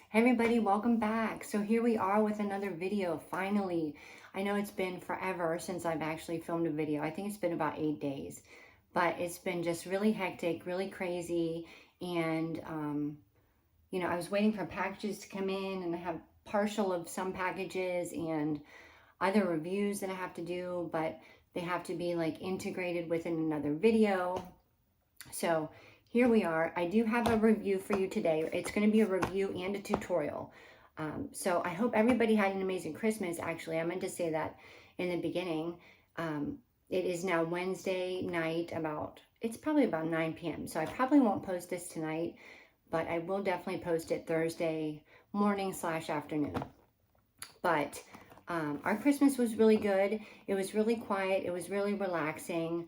Hey everybody, welcome back. So here we are with another video, finally. I know it's been forever since I've actually filmed a video. I think it's been about 8 days, but it's been just really hectic, really crazy. And, I was waiting for packages to come in, and I have partial of some packages and other reviews that I have to do, but they have to be like integrated within another video. So here we are. I do have a review for you today. It's going to be a review and a tutorial. So I hope everybody had an amazing Christmas. Actually, I meant to say that in the beginning. It is now Wednesday night, it's probably about 9 p.m. So I probably won't post this tonight, but I will definitely post it Thursday morning / afternoon. But our Christmas was really good. It was really quiet. It was really relaxing.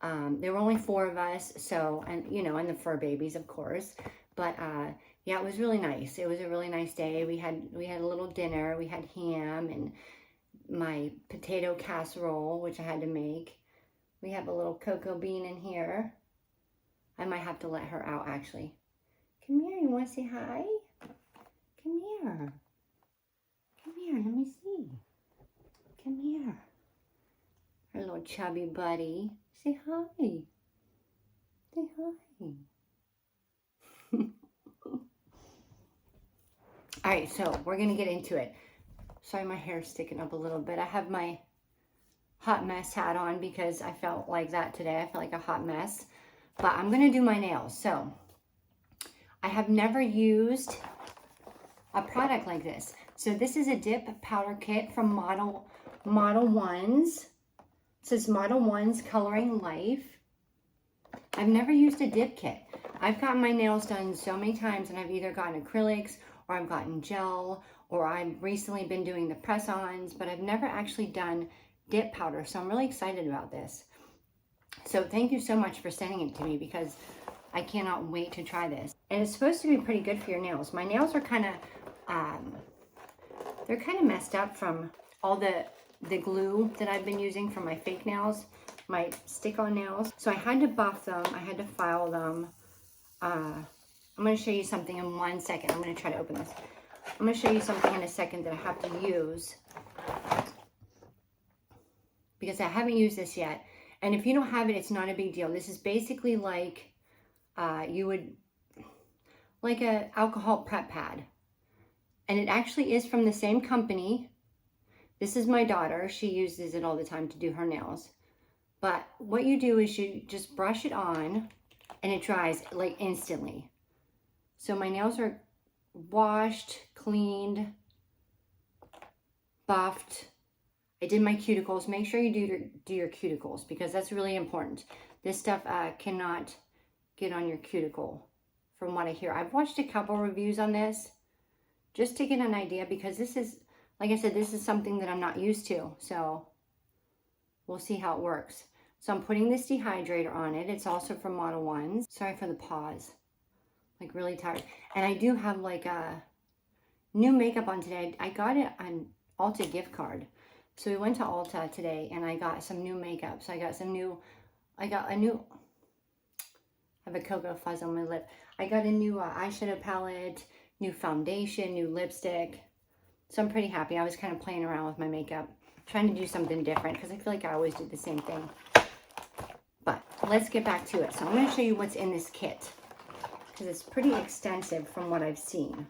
There were only 4 of us, so, and the fur babies, of course, but, yeah, it was really nice. It was a really nice day. We had a little dinner. We had ham and my potato casserole, which I had to make. We have a little cocoa bean in here. I might have to let her out, actually. Come here, you want to say hi? Come here. Come here, let me see. Come here. Our little chubby buddy. Say hi. Say hi. All right, so we're going to get into it. Sorry, my hair's sticking up a little bit. I have my hot mess hat on because I felt like that today. I felt like a hot mess. But I'm going to do my nails. So I have never used a product like this. So this is a dip powder kit from Modelones. It says Modelones Coloring Life. I've never used a dip kit. I've gotten my nails done so many times, and I've either gotten acrylics or I've gotten gel, or I've recently been doing the press-ons, but I've never actually done dip powder. So I'm really excited about this. So thank you so much for sending it to me because I cannot wait to try this. And it's supposed to be pretty good for your nails. My nails are kind of, they're kind of messed up from all the glue that I've been using for my fake nails, my stick-on nails. So I had to buff them. I had to file them. I'm going to show you something in 1 second. I'm going to try to open this. I'm going to show you something in a second that I have to use because I haven't used this yet. And if you don't have it, it's not a big deal. This is basically like like a alcohol prep pad. And it actually is from the same company. This is my daughter. She uses it all the time to do her nails. But what you do is you just brush it on and it dries like instantly. So my nails are washed, cleaned, buffed. I did my cuticles. Make sure you do your cuticles because that's really important. This stuff cannot get on your cuticle from what I hear. I've watched a couple reviews on this just to get an idea because this is, like I said, this is something that I'm not used to. So we'll see how it works. So I'm putting this dehydrator on it. It's also from Modelones. Sorry for the pause. Like really tired. And I do have like a new makeup on today. I got it on Ulta gift card. So we went to Ulta today and I got some new makeup. So I have a cocoa fuzz on my lip. I got a new eyeshadow palette, new foundation, new lipstick. So I'm pretty happy. I was kind of playing around with my makeup, trying to do something different because I feel like I always do the same thing. But let's get back to it. So I'm going to show you what's in this kit because it's pretty extensive from what I've seen.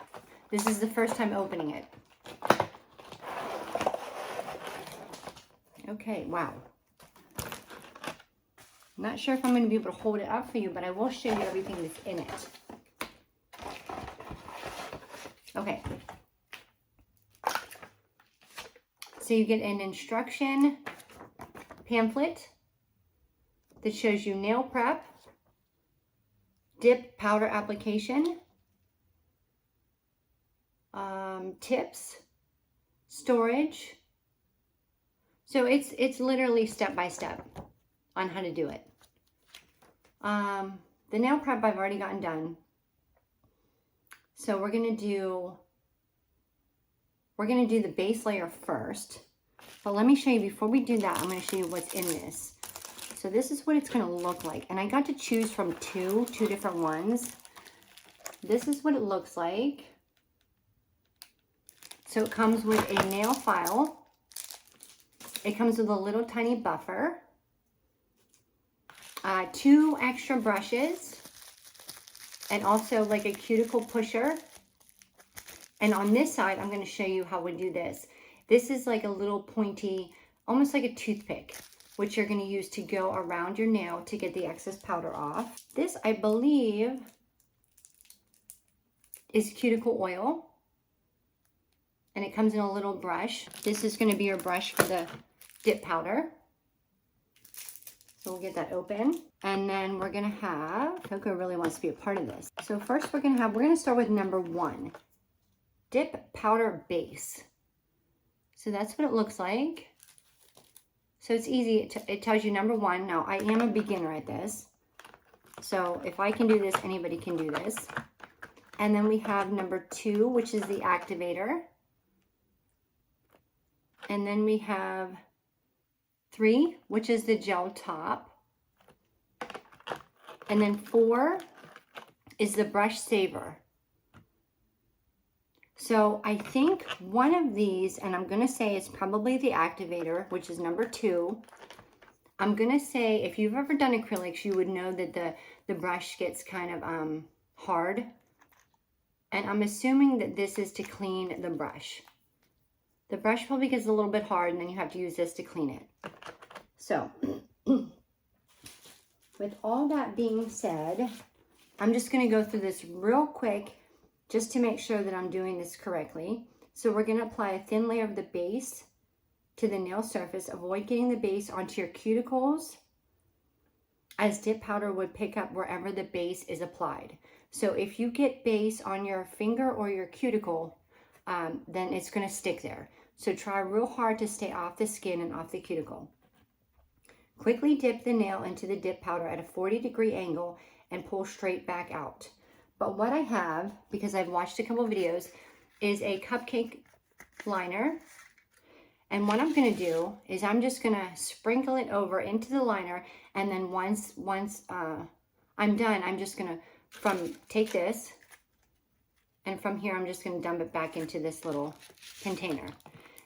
This is the first time opening it. Okay, wow. I'm not sure if I'm going to be able to hold it up for you, but I will show you everything that's in it. Okay. So you get an instruction pamphlet that shows you nail prep, dip powder application, tips, storage. So it's literally step by step on how to do it. The nail prep I've already gotten done. So we're gonna do the base layer first. But let me show you, before we do that, I'm gonna show you what's in this. So this is what it's gonna look like. And I got to choose from two different ones. This is what it looks like. So it comes with a nail file. It comes with a little tiny buffer. 2 extra brushes. And also like a cuticle pusher. And on this side, I'm going to show you how we do this. This is like a little pointy, almost like a toothpick, which you're going to use to go around your nail to get the excess powder off. This, I believe, is cuticle oil. And it comes in a little brush. This is going to be your brush for the dip powder. So we'll get that open. And then we're going to have, Coco really wants to be a part of this. So first we're going to start with number 1. Dip powder base. So that's what it looks like. So it's easy. It tells you number 1. Now I am a beginner at this. So if I can do this, anybody can do this. And then we have number 2, which is the activator. And then we have 3, which is the gel top. And then 4 is the brush saver. So I think one of these, and I'm going to say it's probably the activator, which is number 2. I'm going to say if you've ever done acrylics, you would know that the brush gets kind of hard. And I'm assuming that this is to clean the brush. The brush probably gets a little bit hard, and then you have to use this to clean it. So, with all that being said, I'm just going to go through this real quick just to make sure that I'm doing this correctly. So we're going to apply a thin layer of the base to the nail surface. Avoid getting the base onto your cuticles, as dip powder would pick up wherever the base is applied. So if you get base on your finger or your cuticle, then it's going to stick there. So try real hard to stay off the skin and off the cuticle. Quickly dip the nail into the dip powder at a 40-degree angle and pull straight back out. But what I have, because I've watched a couple videos, is a cupcake liner. And what I'm going to do is I'm just going to sprinkle it over into the liner. And then once I'm done, I'm just going to take this. And from here, I'm just going to dump it back into this little container.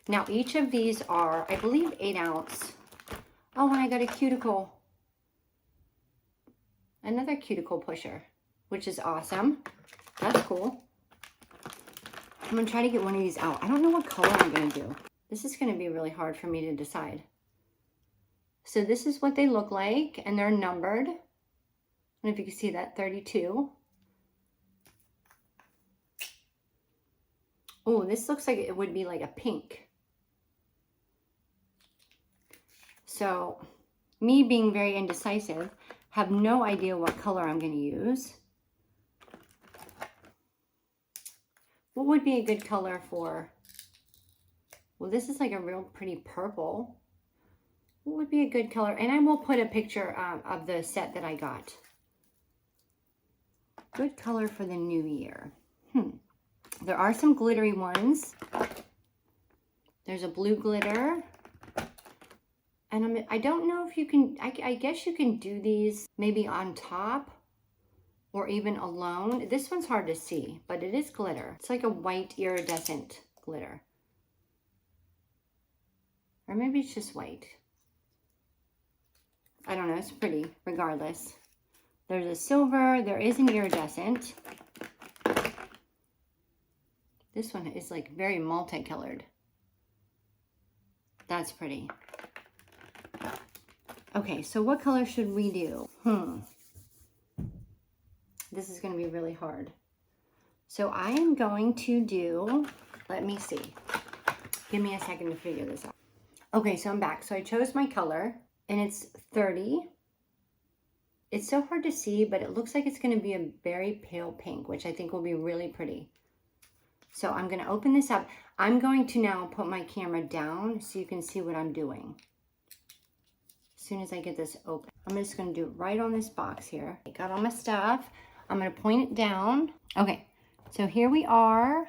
Now, each of these are, I believe, 8 ounce. Oh, and I got a cuticle. Another cuticle pusher, which is awesome. That's cool. I'm going to try to get one of these out. I don't know what color I'm going to do. This is going to be really hard for me to decide. So this is what they look like, and they're numbered. I don't know if you can see that, 32. Oh, this looks like it would be like a pink. So, me being very indecisive, have no idea what color I'm going to use. What would be a good color for? Well, this is like a real pretty purple. What would be a good color? And I will put a picture of the set that I got. Good color for the new year. There are some glittery ones. There's a blue glitter. And I don't know if you can, I guess you can do these maybe on top or even alone. This one's hard to see, but it is glitter. It's like a white iridescent glitter. Or maybe it's just white. I don't know, it's pretty regardless. There's a silver, there is an iridescent. This one is like very multicolored. That's pretty. Okay, so what color should we do? This is going to be really hard. So I am going to do, let me see. Give me a second to figure this out. Okay, so I'm back. So I chose my color, and it's 30. It's so hard to see, but it looks like it's going to be a very pale pink, which I think will be really pretty. So I'm going to open this up. I'm going to now put my camera down so you can see what I'm doing. As soon as I get this open, I'm just going to do it right on this box here. I got all my stuff. I'm going to point it down. Okay, so here we are.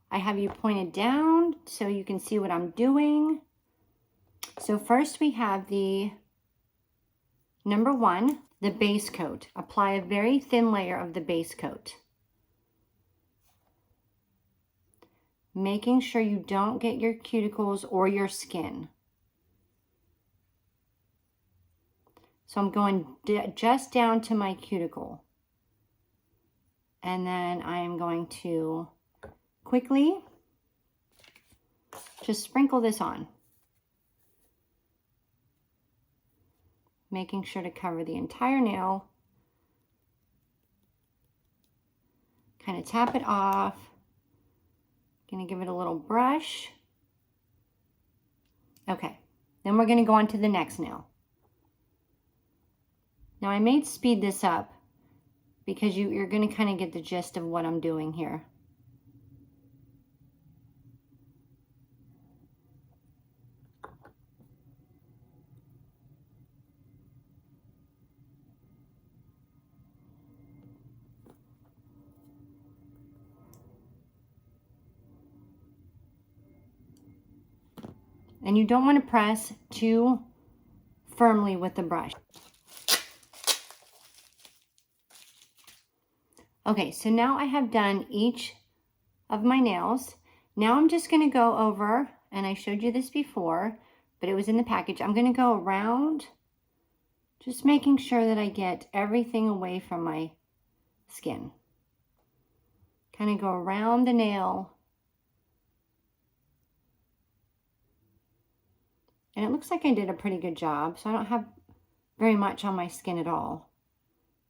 I have you pointed down so you can see what I'm doing. So first we have the number 1, the base coat. Apply a very thin layer of the base coat. making sure you don't get your cuticles or your skin. So I'm going just down to my cuticle. And then I am going to quickly just sprinkle this on. Making sure to cover the entire nail. Kind of tap it off. Gonna give it a little brush. Okay, then we're gonna go on to the next nail. Now I may speed this up because you're gonna kind of get the gist of what I'm doing here. And you don't want to press too firmly with the brush. Okay, so now I have done each of my nails. Now I'm just going to go over, and I showed you this before, but it was in the package. I'm going to go around, just making sure that I get everything away from my skin. Kind of go around the nail. And it looks like I did a pretty good job, so I don't have very much on my skin at all.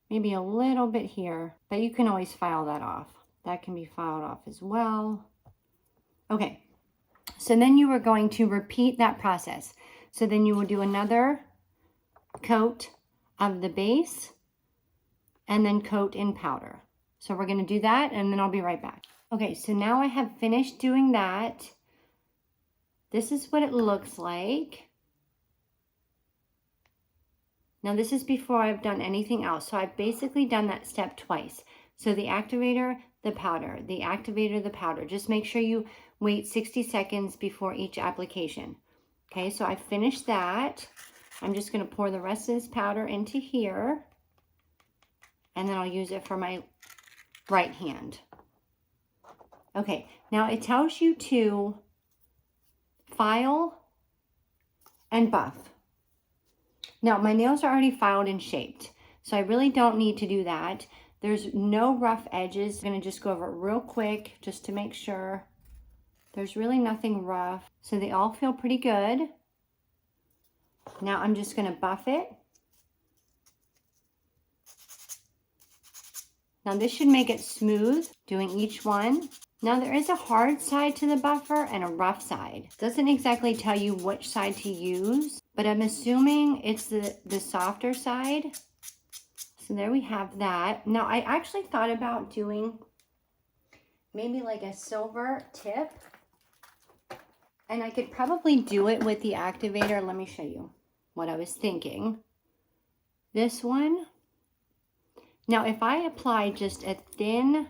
Maybe a little bit here, but you can always file that off. That can be filed off as well. Okay, so then you are going to repeat that process. So then you will do another coat of the base and then coat in powder. So we're going to do that and then I'll be right back. Okay, so now I have finished doing that. This is what it looks like. Now this is before I've done anything else. So I've basically done that step twice. So the activator, the powder, the activator, the powder. Just make sure you wait 60 seconds before each application. Okay, so I finished that. I'm just going to pour the rest of this powder into here. And then I'll use it for my right hand. Okay, now it tells you to file and buff. Now my nails are already filed and shaped, so I really don't need to do that. There's no rough edges. I'm going to just go over it real quick just to make sure there's really nothing rough. So they all feel pretty good. Now I'm just going to buff it. Now this should make it smooth doing each one. Now there is a hard side to the buffer and a rough side. It doesn't exactly tell you which side to use, but I'm assuming it's the softer side. So there we have that. Now I actually thought about doing maybe like a silver tip, and I could probably do it with the activator. Let me show you what I was thinking. This one. Now if I apply just a thin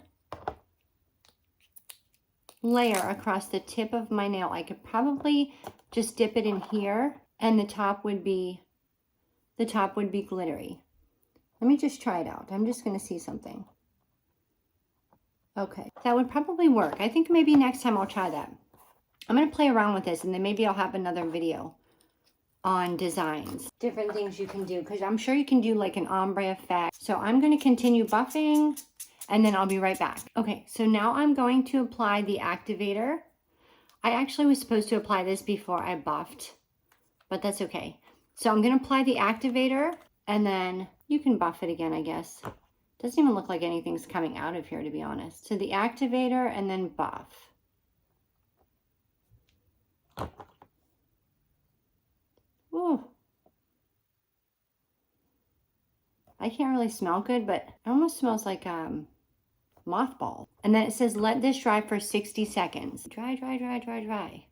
layer across the tip of my nail, I could probably just dip it in here and the top would be glittery. Let me just try it out. I'm just going to see something. Okay, that would probably work. I think maybe next time I'll try that. I'm going to play around with this and then maybe I'll have another video on designs, different things you can do, because I'm sure you can do like an ombre effect. So I'm going to continue buffing and then I'll be right back. Okay, so now I'm going to apply the activator. I actually was supposed to apply this before I buffed, but that's okay. So I'm going to apply the activator and then you can buff it again, I guess. Doesn't even look like anything's coming out of here, to be honest. So the activator and then buff. Ooh. I can't really smell good, but it almost smells like mothball. And then it says, let this dry for 60 seconds. Dry, dry, dry, dry, dry.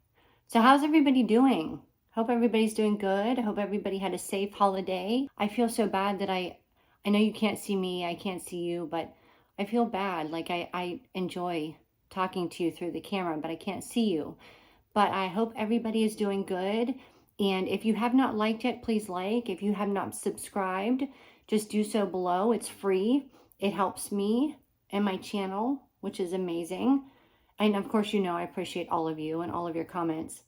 So how's everybody doing? Hope everybody's doing good. I hope everybody had a safe holiday. I feel so bad that I know you can't see me, I can't see you, but I feel bad. Like I enjoy talking to you through the camera, but I can't see you. But I hope everybody is doing good. And if you have not liked it, please like. If you have not subscribed, just do so below. It's free. It helps me and my channel, which is amazing. And of course, you know, I appreciate all of you and all of your comments.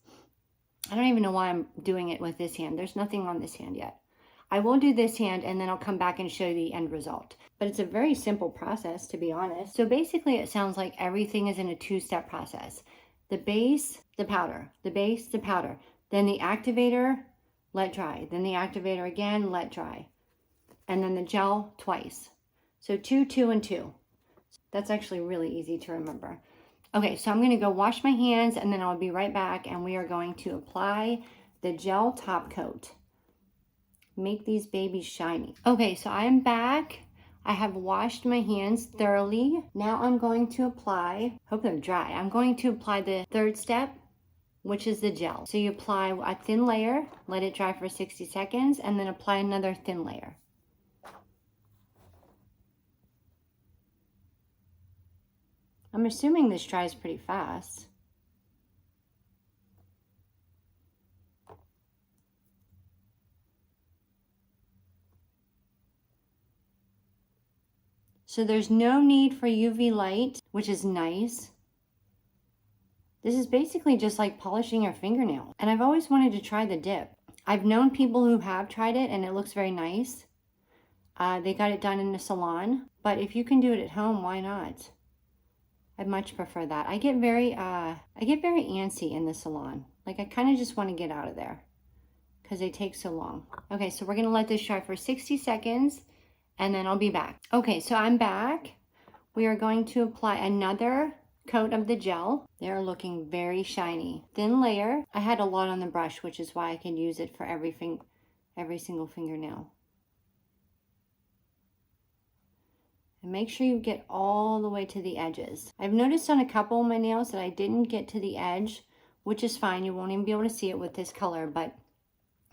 I don't even know why I'm doing it with this hand. There's nothing on this hand yet. I will do this hand and then I'll come back and show you the end result. But it's a very simple process, to be honest. So basically it sounds like everything is in a two-step process. The base, the powder, the base, the powder. Then the activator, let dry. Then the activator again, let dry. And then the gel twice. So 2, 2, and 2. That's actually really easy to remember. Okay, so I'm going to go wash my hands and then I'll be right back and we are going to apply the gel top coat. Make these babies shiny. Okay, so I'm back. I have washed my hands thoroughly. Now I'm going to apply, hope they're dry. I'm going to apply the third step, which is the gel. So you apply a thin layer, let it dry for 60 seconds, and then apply another thin layer. I'm assuming this dries pretty fast. So there's no need for UV light, which is nice. This is basically just like polishing your fingernail. And I've always wanted to try the dip. I've known people who have tried it and it looks very nice. They got it done in a salon, but if you can do it at home, why not? I much prefer that. I get very antsy in the salon. Like I kind of just want to get out of there because they take so long. Okay, so we're gonna let this dry for 60 seconds and then I'll be back. Okay, so I'm back. We are going to apply another coat of the gel. They're looking very shiny. Thin layer. I had a lot on the brush, which is why I can use it for every single fingernail. And make sure you get all the way to the edges. I've noticed on a couple of my nails that I didn't get to the edge, which is fine. You won't even be able to see it with this color, but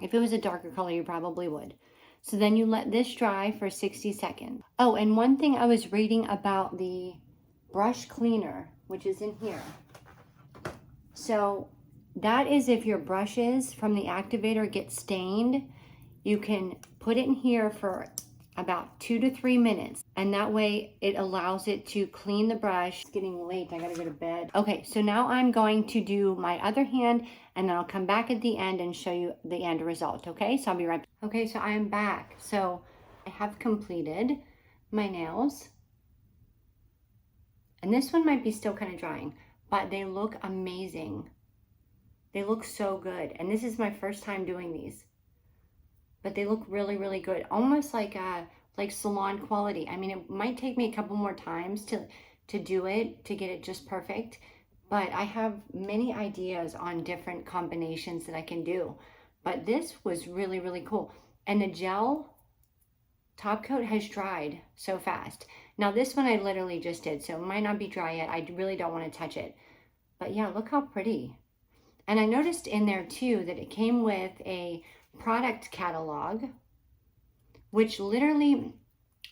if it was a darker color, you probably would. So then you let this dry for 60 seconds. Oh, and one thing I was reading about the brush cleaner, which is in here. So that is if your brushes from the activator get stained, you can put it in here for about 2 to 3 minutes. And that way it allows it to clean the brush. It's getting late, I gotta go to bed. Okay, so now I'm going to do my other hand and then I'll come back at the end and show you the end result, okay? So I'll be right back. Okay, so I am back. So I have completed my nails. And this one might be still kind of drying, but they look amazing. They look so good. And this is my first time doing these. But they look really, really good. Almost like salon quality. I mean, it might take me a couple more times to do it, to get it just perfect. But I have many ideas on different combinations that I can do. But this was really, really cool. And the gel top coat has dried so fast. Now this one I literally just did, so it might not be dry yet. I really don't want to touch it. But yeah, look how pretty. And I noticed in there too that it came with a product catalog, which literally,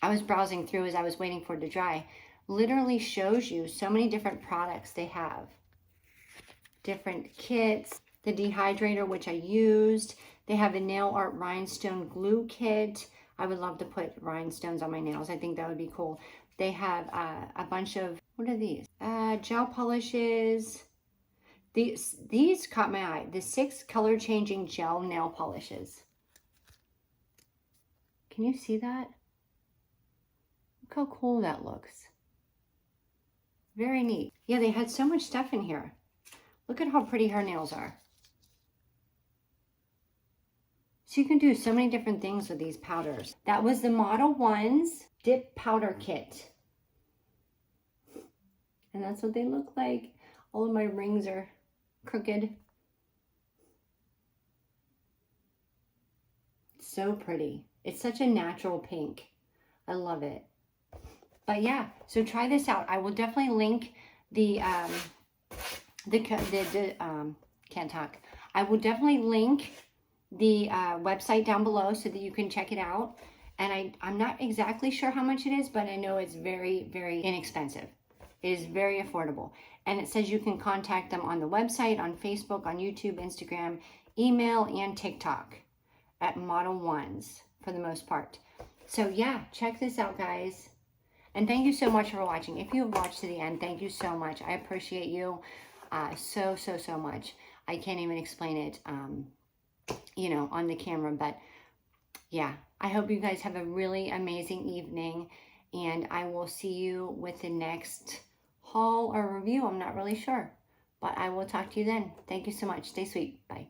I was browsing through as I was waiting for it to dry, literally shows you so many different products they have. Different kits, the dehydrator, which I used. They have a nail art rhinestone glue kit. I would love to put rhinestones on my nails. I think that would be cool. They have a bunch of, what are these? Gel polishes. These caught my eye. The 6 color changing gel nail polishes. Can you see that? Look how cool that looks. Very neat. Yeah, they had so much stuff in here. Look at how pretty her nails are. So you can do so many different things with these powders. That was the Modelones Dip Powder Kit. And that's what they look like. All of my rings are crooked. So pretty. It's such a natural pink. I love it. But yeah, so try this out. I will definitely link can't talk. I will definitely link the website down below so that you can check it out. And I'm not exactly sure how much it is, but I know it's very, very inexpensive. It is very affordable. And it says you can contact them on the website, on Facebook, on YouTube, Instagram, email, and TikTok at Modelones for the most part. So yeah, check this out, guys. And thank you so much for watching. If you have watched to the end, thank you so much. I appreciate you so, so, so much. I can't even explain it, you know, on the camera. But yeah, I hope you guys have a really amazing evening. And I will see you with the next haul or review. I'm not really sure. But I will talk to you then. Thank you so much. Stay sweet. Bye.